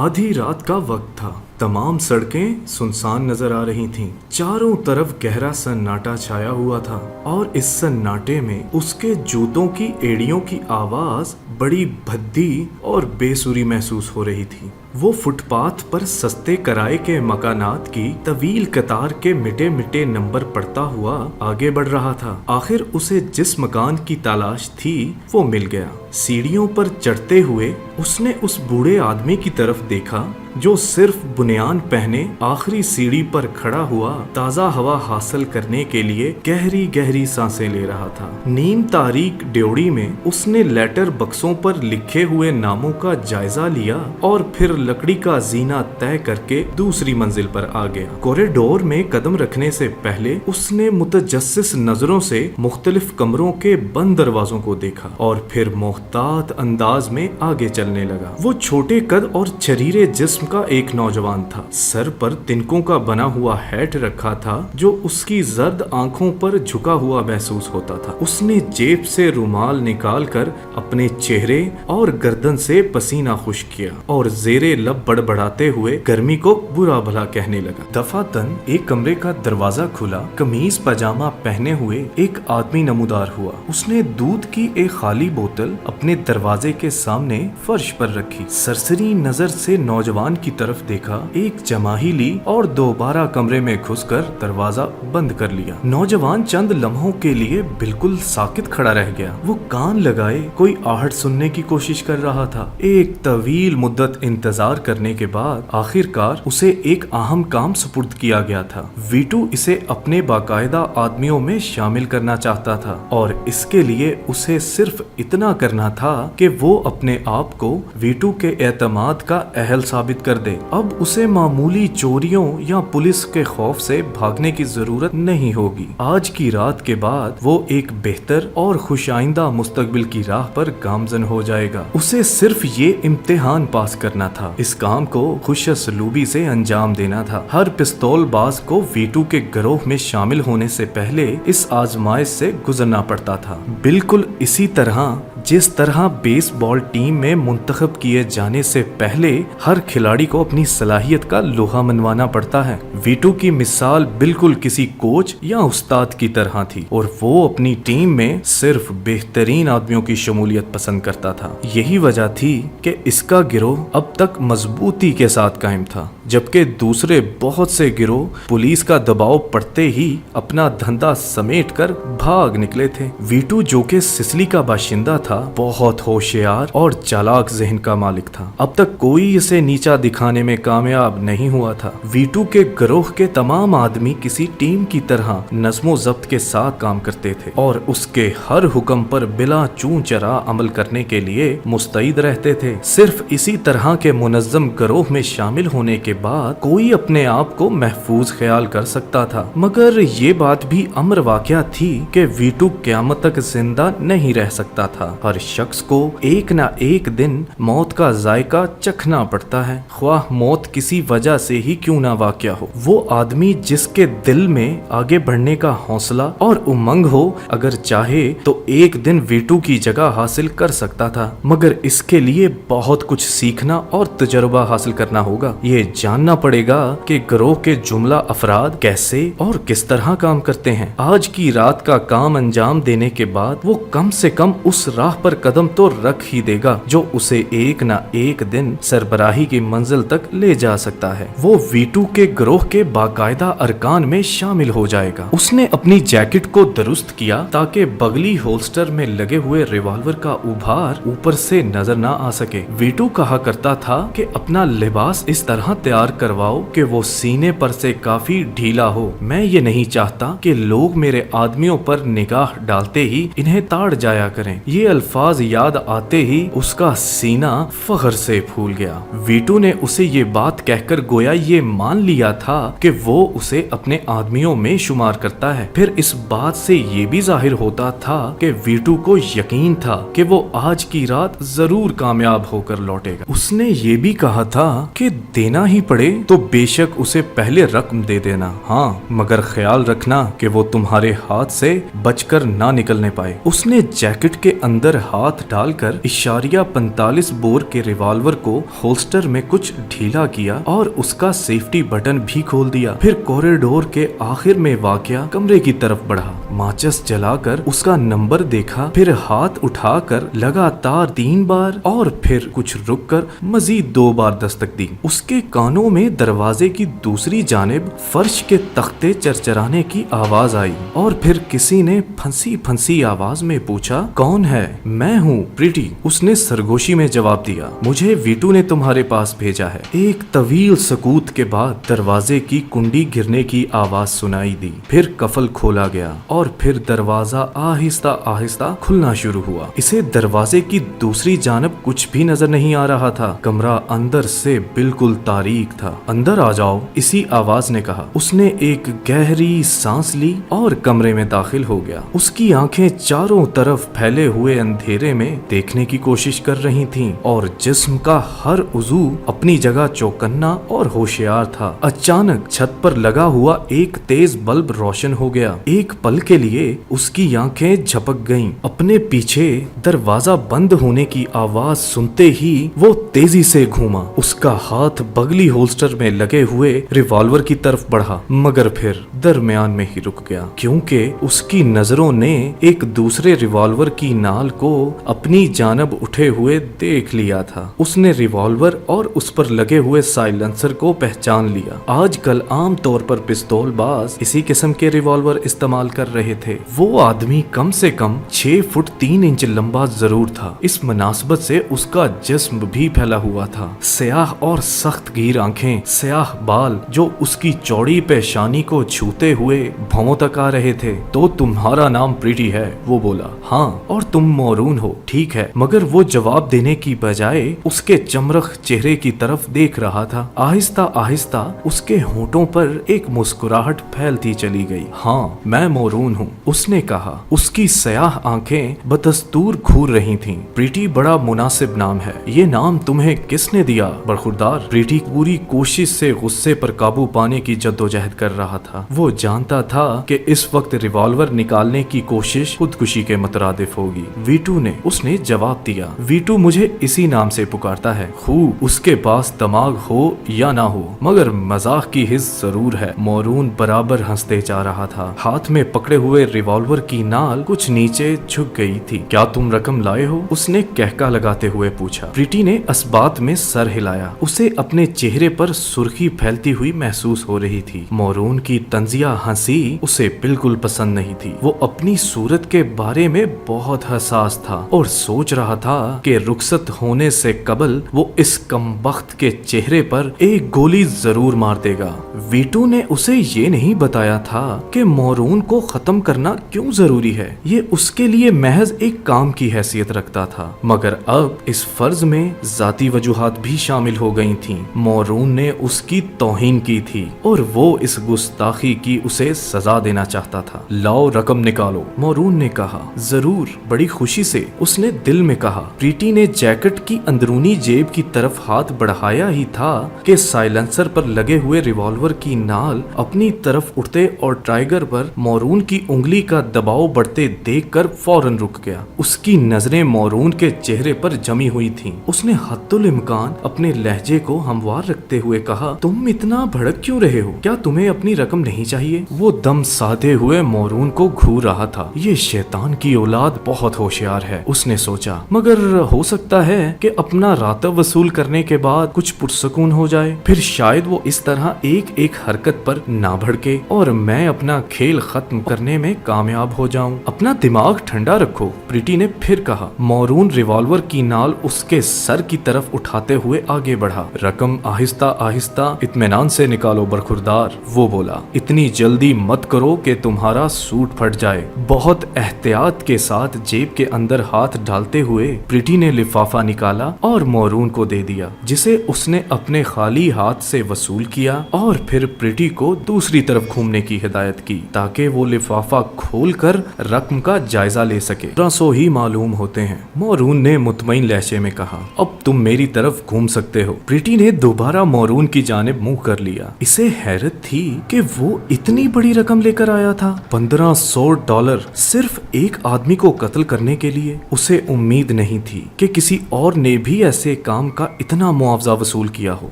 आधी रात का वक्त था। तमाम सड़कें सुनसान नजर आ रही थीं। चारों तरफ गहरा सन्नाटा छाया हुआ था और इस सन्नाटे में उसके जूतों की एड़ियों की आवाज बड़ी भद्दी और बेसुरी महसूस हो रही थी। वो फुटपाथ पर सस्ते किराए के मकानात की तवील कतार के मिटे मिटे नंबर पढ़ता हुआ आगे बढ़ रहा था। आखिर उसे जिस मकान की तलाश थी वो मिल गया। सीढ़ियों पर चढ़ते हुए उसने उस बूढ़े आदमी की तरफ देखा जो सिर्फ बुनियान पहने आखिरी सीढ़ी पर खड़ा हुआ ताज़ा हवा हासिल करने के लिए गहरी गहरी सांसें ले रहा था। नीम तारीख ड्योढ़ी में उसने लेटर बक्सों पर लिखे हुए नामों का जायजा लिया और फिर लकड़ी का जीना तय करके दूसरी मंजिल पर आ गया। कॉरिडोर में कदम रखने से पहले उसने मुतजस्सिस नजरों से मुख्तलिफ कमरों के बंद दरवाजों को देखा और फिर मोहतात अंदाज में आगे चलने लगा। वो छोटे कद और छरीरे जिस्म का एक नौजवान था। सर पर तिनकों का बना हुआ हैट रखा था जो उसकी जर्द आंखों पर झुका हुआ महसूस होता था। उसने जेब से रुमाल निकालकर अपने चेहरे और गर्दन से पसीना खुश्क किया और जेरे लब बड़बड़ाते हुए गर्मी को बुरा भला कहने लगा। दफातन एक कमरे का दरवाजा खुला। कमीज पजामा पहने हुए एक आदमी नमूदार हुआ। उसने दूध की एक खाली बोतल अपने दरवाजे के सामने फर्श पर रखी। सरसरी नजर से नौजवान की तरफ देखा, एक जमाही ली और दोबारा कमरे में घुसकर दरवाजा बंद कर लिया। नौजवान चंद लम्हों के लिए बिल्कुल साकित खड़ा रह गया। वो कान लगाए कोई आहट सुनने की कोशिश कर रहा था। एक तवील मुद्दत इंतजार करने के बाद आखिरकार उसे एक अहम काम सुपुर्द किया गया था। वीटू इसे अपने बाकायदा आदमियों में शामिल करना चाहता था और इसके लिए उसे सिर्फ इतना करना था कि वो अपने आप को वीटू के एतमाद का अहल साबित कर दे। अब उसे मामूली चोरियों या पुलिस के खौफ से भागने की जरूरत नहीं होगी। आज की रात के बाद वो एक बेहतर और खुशाइंदा मुस्तकबिल की राह पर गामजन हो जाएगा। उसे सिर्फ ये इम्तिहान पास करना था। इस काम को खुशसलूबी से अंजाम देना था। हर पिस्तौल बाज को वीटू के गिरोह में शामिल होने से पहले इस आजमाइश से गुजरना पड़ता था। बिल्कुल इसी तरह जिस तरह बेसबॉल टीम में मुंतखब किए जाने से पहले हर खिलाड़ी को अपनी सलाहियत का लोहा मनवाना पड़ता है। वीटू की मिसाल बिल्कुल किसी कोच या उस्ताद की तरह थी और वो अपनी टीम में सिर्फ बेहतरीन आदमियों की शमूलियत पसंद करता था। यही वजह थी कि इसका गिरोह अब तक मजबूती के साथ कायम था, जबकि दूसरे बहुत से गिरोह पुलिस का दबाव पड़ते ही अपना धंधा समेट कर भाग निकले थे। वीटू जो कि सिसली का बाशिंदा था, बहुत होशियार और चालाक ज़हन का मालिक था। अब तक कोई इसे नीचा दिखाने में कामयाब नहीं हुआ था। वीटू के गिरोह के तमाम आदमी किसी टीम की तरह नज़्मो ज़ब्त के साथ काम करते थे और उसके हर हुक्म पर बिला चूं चरा अमल करने के लिए मुस्तैद रहते थे। सिर्फ इसी तरह के मुनज़्ज़म गिरोह में शामिल होने के बाद कोई अपने आप को महफूज ख्याल कर सकता था। मगर ये बात भी अमर वाक़या थी कि वीटू क़यामत तक जिंदा नहीं रह सकता था। हर शख्स को एक ना एक दिन मौत का जायका चखना पड़ता है, ख्वाह मौत किसी वजह से ही क्यों ना वाक़या हो। वो आदमी जिसके दिल में आगे बढ़ने का हौसला और उमंग हो, अगर चाहे तो एक दिन वीटू की जगह हासिल कर सकता था, मगर इसके लिए बहुत कुछ सीखना और तजुर्बा हासिल करना होगा। ये जानना पड़ेगा कि गिरोह के जुमला अफराद कैसे और किस तरह काम करते हैं। आज की रात का काम अंजाम देने के बाद वो कम से कम उस राह पर कदम तो रख ही देगा जो उसे एक ना एक दिन सरबराही की मंजिल तक ले जा सकता है। वो वीटू के गिरोह के बाकायदा अरकान में शामिल हो जाएगा। उसने अपनी जैकेट को दुरुस्त किया ताकि बगली होल्स्टर में लगे हुए रिवॉल्वर का उभार ऊपर से नजर ना आ सके। वीटू कहा करता था कि अपना लिबास इस तरह तैयार करवाओ कि वो सीने पर से काफी ढीला हो। मैं ये नहीं चाहता कि लोग मेरे आदमियों पर निगाह डालते ही इन्हें ताड़ जाया करें। ये अल्फाज याद आते ही उसका सीना फख्र से फूल गया। वीटू ने उसे ये बात कहकर गोया ये मान लिया था कि वो उसे अपने आदमियों में शुमार करता है। फिर इस बात से ये भी जाहिर होता था कि वीटू को यकीन था कि वो आज की रात जरूर कामयाब होकर लौटेगा। उसने ये भी कहा था कि देना ही पड़े तो बेशक उसे पहले रकम दे देना, हाँ मगर ख्याल रखना कि वो तुम्हारे हाथ से बचकर ना निकलने पाए। उसने जैकेट के अंदर अंदर हाथ डालकर इशारिया 45 बोर के रिवॉल्वर को होल्स्टर में कुछ ढीला किया और उसका सेफ्टी बटन भी खोल दिया। फिर कॉरिडोर के आखिर में वाक़या कमरे की तरफ बढ़ा। माचिस जलाकर उसका नंबर देखा, फिर हाथ उठाकर लगातार 3 बार और फिर कुछ रुककर मजीद 2 बार दस्तक दी। उसके कानों में दरवाजे की दूसरी जानिब फर्श के तख्ते चरचराने की आवाज आई और फिर किसी ने फंसी फंसी आवाज में पूछा, कौन है? मैं हूँ, प्रीटी, उसने सरगोशी में जवाब दिया। मुझे वीटू ने तुम्हारे पास भेजा है। एक तवील सकूत के बाद दरवाजे की कुंडी गिरने की आवाज सुनाई दी। फिर कफल खोला गया और फिर दरवाजा आहिस्ता आहिस्ता खुलना शुरू हुआ। इसे दरवाजे की दूसरी जानब कुछ भी नजर नहीं आ रहा था। कमरा अंदर से बिल्कुल तारीक था। अंदर आ जाओ, इसी आवाज ने कहा। उसने एक गहरी सांस ली और कमरे में दाखिल हो गया। उसकी आंखें चारों तरफ फैले हुए अंधेरे में देखने की कोशिश कर रही थीं और जिस्म का हर उज़ू अपनी जगह चौकन्ना और होशियार था। अचानक छत पर लगा हुआ एक तेज बल्ब रोशन हो गया। एक पल के लिए उसकी आंखें झपक गईं। अपने पीछे दरवाजा बंद होने की आवाज सुनते ही वो तेजी से घूमा। उसका हाथ बगली होल्स्टर में लगे हुए रिवॉल्वर की तरफ बढ़ा, मगर फिर दरमियान में ही रुक गया, क्योंकि उसकी नजरों ने एक दूसरे रिवॉल्वर की नाल को अपनी जानब उठे हुए देख लिया था। उसने रिवॉल्वर और उस पर लगे हुए साइलेंसर को पहचान लिया। आजकल आम तौर पर पिस्तौल बाज इसी किस्म के रिवॉल्वर इस्तेमाल कर रहे थे। वो आदमी कम से कम 6 फुट 3 इंच लंबा जरूर था। इस मुनासबत से उसका जिस्म भी फैला हुआ था। स्याह और सख्त गीर आंखें, स्याह बाल जो उसकी चौड़ी पेशानी को छूते हुए भौं तक आ रहे थे। तो तुम्हारा नाम प्रीटी है? वो बोला। हाँ, और तुम मौरून हो? ठीक है। मगर वो जवाब देने की बजाय उसके चमरख चेहरे की तरफ देख रहा था। आहिस्ता आहिस्ता उसके होंठों पर एक मुस्कुराहट फैलती चली गई। हाँ, मैं मौरून हूँ, उसने कहा। उसकी स्याह आंखें बदस्तूर घूर रही थीं। प्रीटी बड़ा मुनासिब नाम है। ये नाम तुम्हें किसने दिया बरखुरदार? प्रीटी पूरी कोशिश से गुस्से पर काबू पाने की जद्दोजहद कर रहा था। वो जानता था कि इस वक्त रिवॉल्वर निकालने की कोशिश खुदकुशी के मुतरादिफ होगी। वीटू ने, उसने जवाब दिया। वीटू मुझे इसी नाम से पुकारता है। खूब, उसके पास दिमाग हो या ना हो, मगर मजाक की हिस्स जरूर है। मौरून बराबर हंसते जा रहा था। हाथ में पकड़े हुए रिवॉल्वर की नाल कुछ नीचे झुक गई थी। क्या तुम रकम लाए हो? उसने कहका लगाते हुए पूछा। प्रीटी ने असबात में सर हिलाया। उसे अपने चेहरे पर सुर्खी फैलती हुई महसूस हो रही थी। मौरून की तंजिया हंसी उसे बिल्कुल पसंद नहीं थी। वो अपनी सूरत के बारे में बहुत हसास था और सोच रहा था कि रुखसत होने से कबल वो इस कमबख्त के चेहरे पर एक गोली जरूर मार देगा। वीटू ने उसे ये नहीं बताया था कि मौरून को खत्म करना क्यों जरूरी है। ये उसके लिए महज एक काम की हैसियत रखता था, मगर अब इस फर्ज में जाती वजूहात भी शामिल हो गई थीं। मौरून ने उसकी तौहीन की थी और वो इस गुस्ताखी की उसे सजा देना चाहता था। लाओ, रकम निकालो, मौरून ने कहा। जरूर, बड़ी खुशी से, उसने दिल में कहा। प्रीटी ने जैकेट की अंदरूनी जेब की तरफ हाथ बढ़ाया ही था कि साइलेंसर पर लगे हुए रिवॉल्वर की नाल अपनी तरफ उठते और टाइगर पर मौरून की उंगली का दबाव बढ़ते देखकर फौरन रुक गया। उसकी नजरें मौरून के चेहरे पर जमी हुई थीं। उसने हद्दुल इम्कान अपने लहजे को हमवार रखते हुए कहा, तुम इतना भड़क क्यों रहे हो? क्या तुम्हें अपनी रकम नहीं चाहिए? वो दम साधे हुए मौरून को घूर रहा था। ये शैतान की औलाद बहुत होशियार है, उसने सोचा, मगर हो सकता है कि अपना रातब वसूल करने के बाद कुछ पुरसकून हो जाए। फिर शायद वो इस तरह एक एक हरकत पर ना भड़के और मैं अपना खेल खत्म करने में कामयाब हो जाऊं। अपना दिमाग ठंडा रखो, प्रीटी ने फिर कहा। मौरून रिवॉल्वर की नाल उसके सर की तरफ उठाते हुए आगे बढ़ा। रकम आहिस्ता आहिस्ता इत्मीनान से निकालो बरखुरदार, वो बोला। इतनी जल्दी मत करो कि तुम्हारा सूट फट जाए। बहुत एहतियात के साथ जेब के अंदर हाथ डालते हुए प्रीटी ने लिफाफा निकाला और मौरून को दे दिया, जिसे उसने अपने खाली हाथ से वसूल किया और फिर प्रीटी को दूसरी तरफ घूमने की हिदायत की ताकि वो लिफाफा लिफाफा खोलकर रकम का जायजा ले सके। 1500 ही मालूम होते हैं, मोरून ने मुतमईन लहजे में कहा। अब तुम मेरी तरफ घूम सकते हो। प्रीति ने दोबारा मोरून की जानिब मुंह कर लिया। इसे हैरत थी कि वो इतनी बड़ी रकम लेकर आया था, $1500 सिर्फ एक आदमी को कत्ल करने के लिए। उसे उम्मीद नहीं थी कि किसी और ने भी ऐसे काम का इतना मुआवजा वसूल किया हो।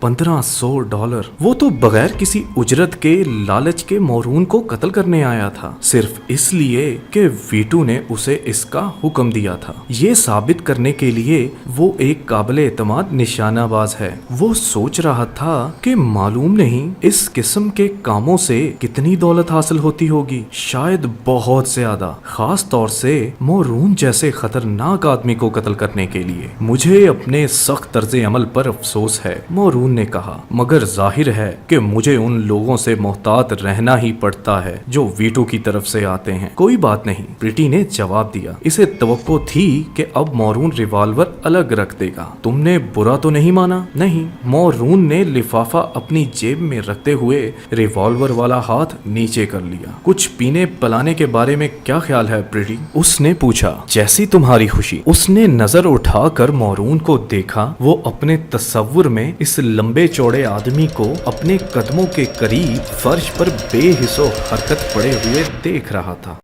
$1500, वो तो बगैर किसी उजरत के लालच के मोरून को कत्ल करने आया था, सिर्फ इसलिए कि वीटू ने उसे इसका हुक्म दिया था। ये साबित करने के लिए वो एक काबिले एतमाद निशानाबाज है। वो सोच रहा था कि मालूम नहीं इस किस्म के कामों से कितनी दौलत हासिल होती होगी, शायद बहुत ज्यादा, खास तौर से मोरून जैसे खतरनाक आदमी को कत्ल करने के लिए। मुझे अपने सख्त तर्ज अमल पर अफसोस है, मोरून ने कहा, मगर जाहिर है कि मुझे उन लोगों से मोहतात रहना ही पड़ता है जो वीटू की तरफ से आते हैं। कोई बात नहीं, प्रीति ने जवाब दिया। इसे तवक्को थी कि अब मोरून रिवॉल्वर अलग रख देगा। तुमने बुरा तो नहीं माना? नहीं। मोरून ने लिफाफा अपनी जेब में रखते हुए रिवॉल्वर वाला हाथ नीचे कर लिया। कुछ पीने पिलाने के बारे में क्या ख्याल है प्रीति? उसने पूछा। जैसी तुम्हारी खुशी। उसने नजर उठाकर मोरून को देखा। वो अपने तस्वुर में इस लंबे चौड़े आदमी को अपने कदमों के करीब फर्श पर बेहिस्सो हरकत पड़े हुए देख रहा था।